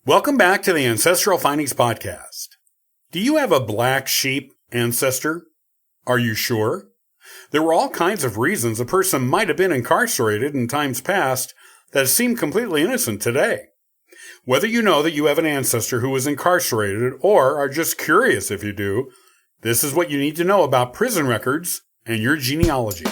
Welcome back to the Ancestral Findings Podcast. Do you have a black sheep ancestor? Are you sure? There were all kinds of reasons a person might have been incarcerated in times past that seem completely innocent today. Whether you know that you have an ancestor who was incarcerated or are just curious if you do, this is what you need to know about prison records and your genealogy.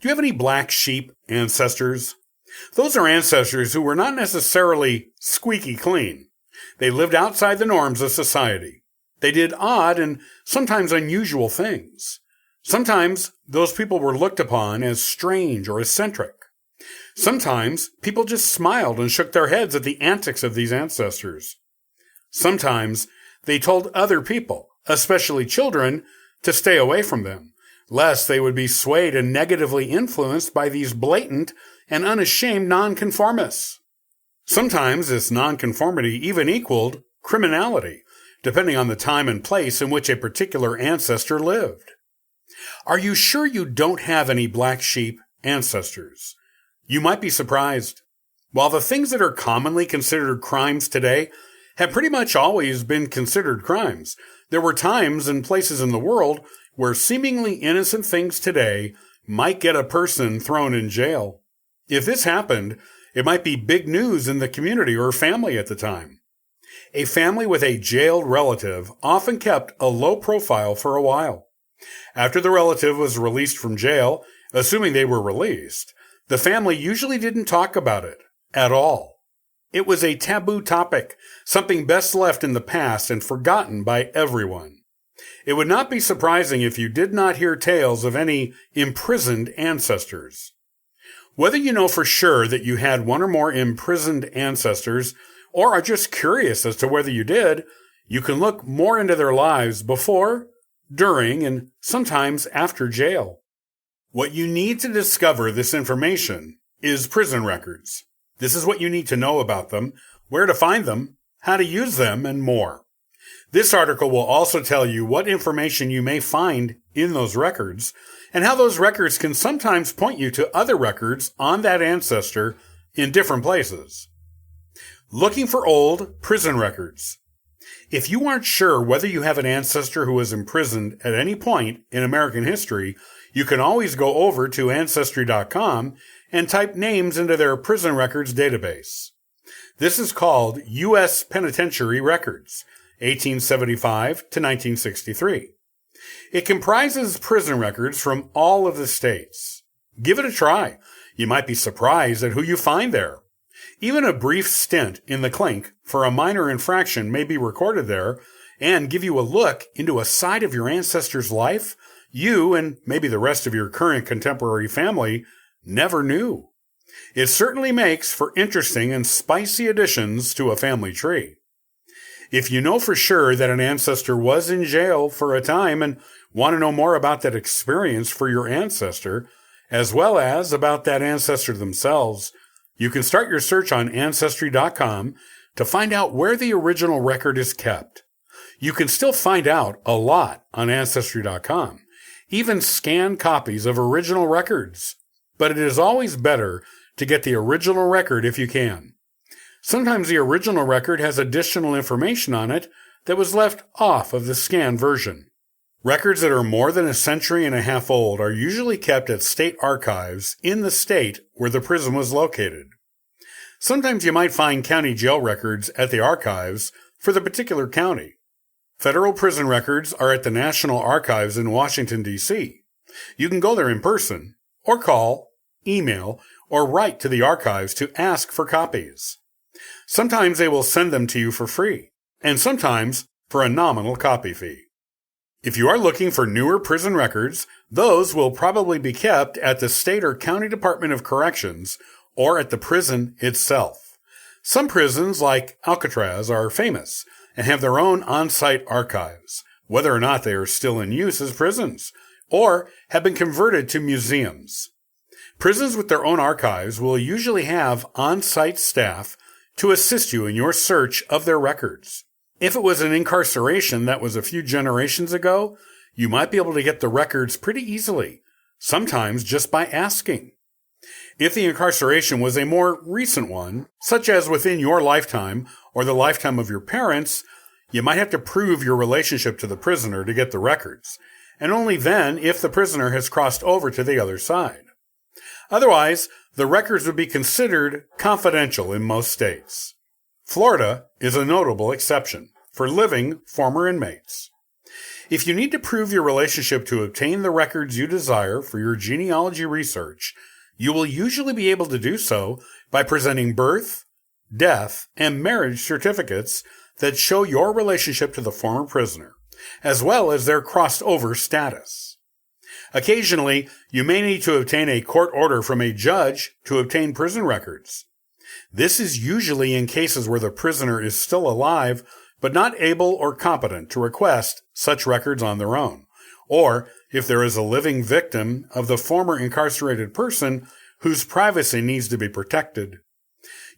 Do you have any black sheep ancestors? Those are ancestors who were not necessarily squeaky clean. They lived outside the norms of society. They did odd and sometimes unusual things. Sometimes those people were looked upon as strange or eccentric. Sometimes people just smiled and shook their heads at the antics of these ancestors. Sometimes they told other people, especially children, to stay away from them, lest they would be swayed and negatively influenced by these blatant and unashamed nonconformists. Sometimes this nonconformity even equaled criminality, depending on the time and place in which a particular ancestor lived. Are you sure you don't have any black sheep ancestors? You might be surprised. While the things that are commonly considered crimes today have pretty much always been considered crimes, there were times and places in the world where seemingly innocent things today might get a person thrown in jail. If this happened, it might be big news in the community or family at the time. A family with a jailed relative often kept a low profile for a while. After the relative was released from jail, assuming they were released, the family usually didn't talk about it at all. It was a taboo topic, something best left in the past and forgotten by everyone. It would not be surprising if you did not hear tales of any imprisoned ancestors. Whether you know for sure that you had one or more imprisoned ancestors, or are just curious as to whether you did, you can look more into their lives before, during, and sometimes after jail. What you need to discover this information is prison records. This is what you need to know about them, where to find them, how to use them, and more. This article will also tell you what information you may find in those records and how those records can sometimes point you to other records on that ancestor in different places. Looking for old prison records. If you aren't sure whether you have an ancestor who was imprisoned at any point in American history, you can always go over to Ancestry.com and type names into their prison records database. This is called U.S. Penitentiary Records, 1875 to 1963. It comprises prison records from all of the states. Give it a try. You might be surprised at who you find there. Even a brief stint in the clink for a minor infraction may be recorded there and give you a look into a side of your ancestor's life you and maybe the rest of your current contemporary family never knew. It certainly makes for interesting and spicy additions to a family tree. If you know for sure that an ancestor was in jail for a time and want to know more about that experience for your ancestor, as well as about that ancestor themselves, you can start your search on Ancestry.com to find out where the original record is kept. You can still find out a lot on Ancestry.com, even scanned copies of original records. But it is always better to get the original record if you can. Sometimes the original record has additional information on it that was left off of the scanned version. Records that are more than a century and a half old are usually kept at state archives in the state where the prison was located. Sometimes you might find county jail records at the archives for the particular county. Federal prison records are at the National Archives in Washington, D.C. You can go there in person, or call, email, or write to the archives to ask for copies. Sometimes they will send them to you for free, and sometimes for a nominal copy fee. If you are looking for newer prison records, those will probably be kept at the state or county Department of Corrections or at the prison itself. Some prisons, like Alcatraz, are famous and have their own on-site archives, whether or not they are still in use as prisons, or have been converted to museums. Prisons with their own archives will usually have on-site staff to assist you in your search of their records. If it was an incarceration that was a few generations ago, You might be able to get the records pretty easily, sometimes just by asking. If the incarceration was a more recent one, such as within your lifetime or the lifetime of your parents, you might have to prove your relationship to the prisoner to get the records, and only then if the prisoner has crossed over to the other side. Otherwise, the records would be considered confidential in most states. Florida is a notable exception for living former inmates. If you need to prove your relationship to obtain the records you desire for your genealogy research, you will usually be able to do so by presenting birth, death, and marriage certificates that show your relationship to the former prisoner, as well as their crossed-over status. Occasionally, you may need to obtain a court order from a judge to obtain prison records. This is usually in cases where the prisoner is still alive but not able or competent to request such records on their own, or if there is a living victim of the former incarcerated person whose privacy needs to be protected.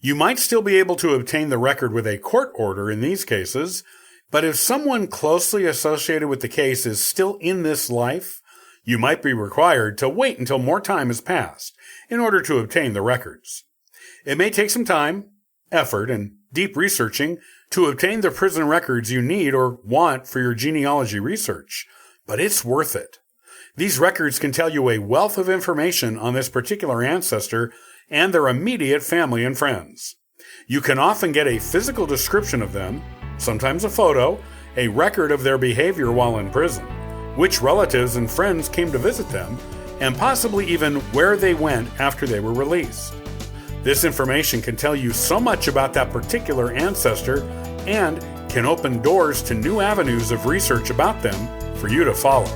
You might still be able to obtain the record with a court order in these cases, but if someone closely associated with the case is still in this life, you might be required to wait until more time has passed in order to obtain the records. It may take some time, effort, and deep researching to obtain the prison records you need or want for your genealogy research, but it's worth it. These records can tell you a wealth of information on this particular ancestor and their immediate family and friends. You can often get a physical description of them, sometimes a photo, a record of their behavior while in prison, which relatives and friends came to visit them, and possibly even where they went after they were released. This information can tell you so much about that particular ancestor and can open doors to new avenues of research about them for you to follow.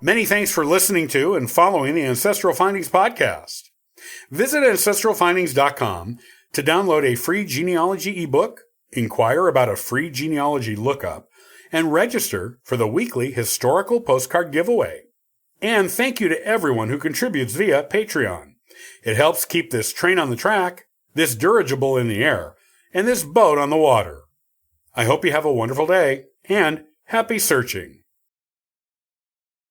Many thanks for listening to and following the Ancestral Findings podcast. Visit ancestralfindings.com to download a free genealogy ebook, inquire about a free genealogy lookup, and register for the weekly historical postcard giveaway. And thank you to everyone who contributes via Patreon. It helps keep this train on the track, this dirigible in the air, and this boat on the water. I hope you have a wonderful day, and happy searching.